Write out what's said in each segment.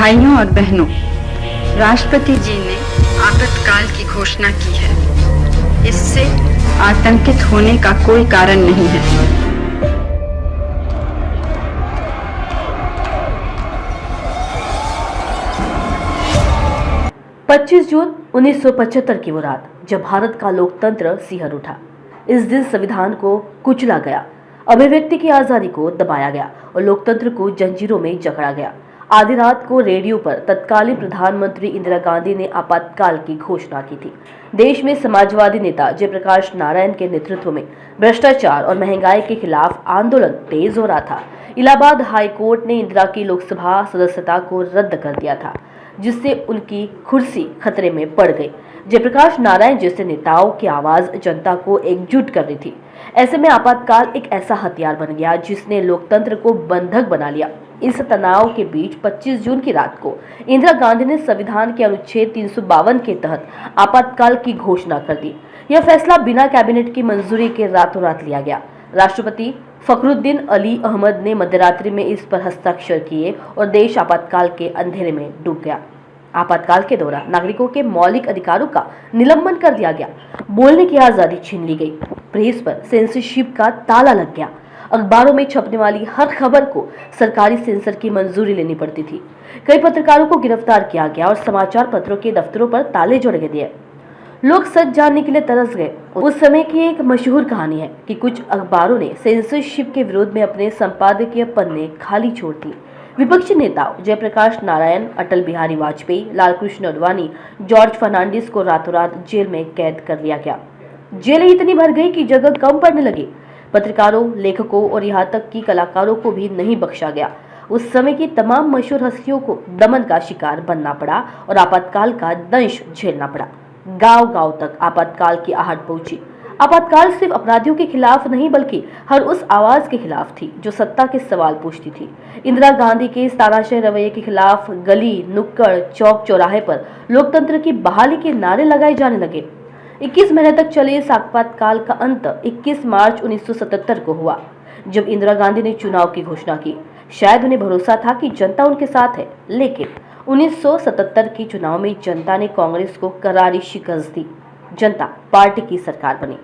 भाइयों और बहनों, राष्ट्रपति जी ने आपातकाल की घोषणा की है। इससे आतंकित होने का कोई कारण नहीं है। 25 जून 1975 की वो रात जब भारत का लोकतंत्र सिहर उठा। इस दिन संविधान को कुचला गया, अभिव्यक्ति की आजादी को दबाया गया और लोकतंत्र को जंजीरों में जकड़ा गया। आधी रात को रेडियो पर तत्कालीन प्रधानमंत्री इंदिरा गांधी ने आपातकाल की घोषणा की थी। देश में समाजवादी नेता जयप्रकाश नारायण के नेतृत्व में भ्रष्टाचार और महंगाई के खिलाफ आंदोलन तेज हो रहा था। इलाहाबाद हाई कोर्ट ने इंदिरा की लोकसभा सदस्यता को रद्द कर दिया था, जिससे उनकी कुर्सी खतरे में पड़ गई। जयप्रकाश नारायण जैसे नेताओं की आवाज जनता को एकजुट कर रही थी। ऐसे में आपातकाल एक ऐसा हथियार बन गया जिसने लोकतंत्र को बंधक बना लिया। इस तनाव के बीच 25 जून की रात को इंदिरा गांधी ने संविधान के अनुच्छेद 352 के तहत आपातकाल की घोषणा कर दी। यह फैसला बिना कैबिनेट की मंजूरी के रातों रात लिया गया। राष्ट्रपति फखरुद्दीन अली अहमद ने मध्यरात्रि में इस पर हस्ताक्षर किए और देश आपातकाल के अंधेरे में डूब गया। आपातकाल के दौरान नागरिकों के मौलिक अधिकारों का निलंबन कर दिया गया, बोलने की आजादी छीन ली गई, प्रेस पर सेंसरशिप का ताला लग गया, अखबारों में छपने वाली हर खबर को सरकारी सेंसर की मंजूरी लेनी पड़ती थी। कई पत्रकारों को गिरफ्तार किया गया और समाचार पत्रों के दफ्तरों पर ताले जोड़ दिए। लोग सच जानने के लिए तरस गए। उस समय की एक मशहूर कहानी है कि कुछ अखबारों ने सेंसरशिप के विरोध में अपने संपादकीय पन्ने खाली छोड़ दिए। विपक्षी नेताओं जयप्रकाश नारायण, अटल बिहारी वाजपेयी, लालकृष्ण आडवाणी, जॉर्ज फर्नांडिस को रातों रात जेल में कैद कर लिया गया। जेलें इतनी भर गई कि जगह कम पड़ने लगी। पत्रकारों, लेखकों और यहाँ तक कि कलाकारों को भी नहीं बख्शा गया। उस समय की तमाम मशहूर हस्तियों को दमन का शिकार बनना पड़ा और आपातकाल का दंश झेलना पड़ा। गांव-गांव तक आपातकाल की आहट पहुंची। आपातकाल सिर्फ अपराधियों के खिलाफ नहीं बल्कि हर उस आवाज के खिलाफ थी जो सत्ता के सवाल पूछती थी। इंदिरा गांधी के इस तानाशाही रवैये के खिलाफ गली, नुक्कड़, चौक चौराहे पर लोकतंत्र की बहाली के नारे लगाए जाने लगे। 21 महीने तक चले इस आपातकाल का अंत 21 मार्च 1977 को हुआ, जब इंदिरा गांधी ने चुनाव की घोषणा की। शायद उन्हें भरोसा था कि जनता उनके साथ है, लेकिन 1977 की चुनाव में जनता ने कांग्रेस को करारी शिकस्त दी। जनता पार्टी की सरकार बनी।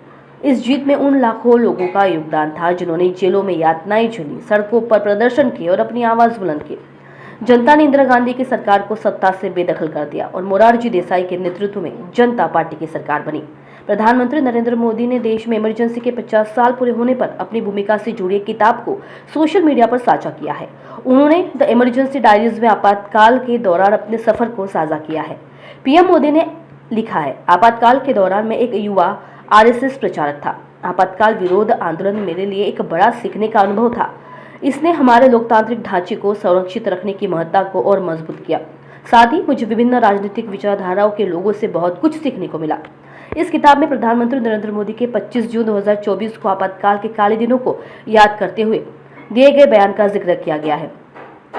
इस जीत में उन लाखों लोगों का योगदान था जिन्होंने जेलों में यातनाएं झेली, सड़कों पर प्रदर्शन किए और अपनी आवाज बुलंद की। जनता ने इंदिरा गांधी की सरकार को सत्ता से बेदखल कर दिया और मोरारजी देसाई के नेतृत्व में जनता पार्टी की सरकार बनी। प्रधानमंत्री नरेंद्र मोदी ने देश में इमरजेंसी के 50 साल पूरे होने पर अपनी भूमिका से जुड़ी एक किताब को सोशल मीडिया पर साझा किया है। उन्होंने द इमरजेंसी डायरीज में आपातकाल के दौरान अपने सफर को साझा किया है। पीएम मोदी ने लिखा है, आपातकाल के दौरान मैं एक युवा आरएसएस प्रचारक था। आपातकाल विरोध आंदोलन मेरे लिए एक बड़ा सीखने का अनुभव था। इसने हमारे लोकतांत्रिक ढांचे को संरक्षित रखने की महत्ता को और मजबूत किया। साथ ही मुझे विभिन्न राजनीतिक विचारधाराओं के लोगों से बहुत कुछ सीखने को मिला। इस किताब में प्रधानमंत्री नरेंद्र मोदी के 25 जून 2024 को आपातकाल के काले दिनों को याद करते हुए दिए गए बयान का जिक्र किया गया है।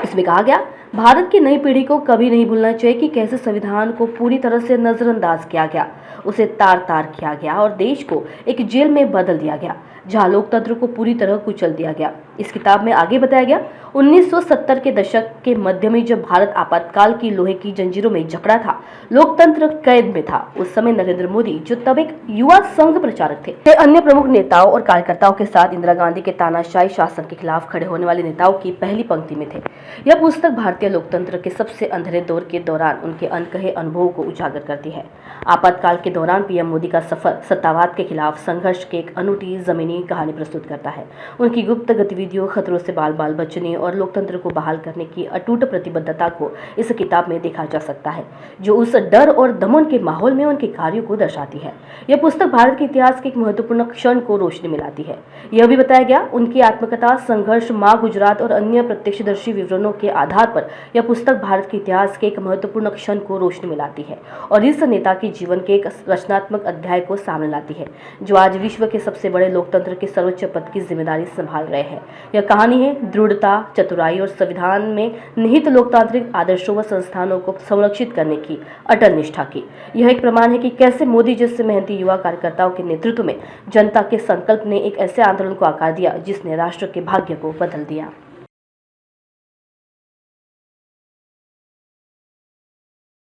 इसमें कहा गया, भारत की नई पीढ़ी को कभी नहीं भूलना चाहिए कि कैसे संविधान को पूरी तरह से नजरअंदाज किया गया, उसे तार-तार किया गया और देश को एक जेल में बदल दिया गया, जहां लोकतंत्र को पूरी तरह कुचल दिया गया। इस किताब में आगे बताया गया, 1970 के दशक के मध्य में जब भारत आपातकाल की लोहे की जंजीरों में जकड़ा था, लोकतंत्र कैद में था। उस समय नरेंद्र मोदी, जो तब एक युवा संघ प्रचारक थे, अन्य प्रमुख नेताओं और कार्यकर्ताओं के साथ इंदिरा गांधी के तानाशाही शासन के खिलाफ खड़े होने वाले नेताओं की पहली पंक्ति में थे। यह पुस्तक भारतीय लोकतंत्र के सबसे अंधेरे दौर के दौरान उनके अनकहे अनुभवों को उजागर करती है। आपातकाल के दौरान पीएम मोदी का सफर सत्तावाद के खिलाफ संघर्ष की एक अनूठी जमीनी कहानी प्रस्तुत करता है। उनकी गुप्त गतिविधियों, खतरों से बाल बाल बचने और लोकतंत्र को बहाल करने की अटूट प्रतिबद्धता को इस किताब में देखा जा सकता है, जो उस डर और दमन के माहौल में उनके कार्यों को दर्शाती है। यह पुस्तक भारत के इतिहास के एक महत्वपूर्ण क्षण को रोशनी में लाती है। यह भी बताया गया, उनकी आत्मकथा, संघर्ष, माँ गुजरात और अन्य प्रत्यक्षदर्शी विवरणों के आधार पर यह पुस्तक भारत के इतिहास के एक महत्वपूर्ण क्षण को रोशनी में लाती है और इस नेता के जीवन के एक रचनात्मक अध्याय को सामने लाती है, जो आज विश्व के सबसे बड़े लोकतंत्र के सर्वोच्च पद की जिम्मेदारी संभाल रहे हैं। यह कहानी है दृढ़ता, चतुराई और संविधान में निहित लोकतांत्रिक आदर्शों व संस्थानों को संरक्षित करने की अटल निष्ठा की। यह एक प्रमाण है कि कैसे मोदी जैसे मेहनती युवा कार्यकर्ताओं के नेतृत्व में जनता के संकल्प ने एक ऐसे आंदोलन को आकार दिया जिसने राष्ट्र के भाग्य को बदल दिया।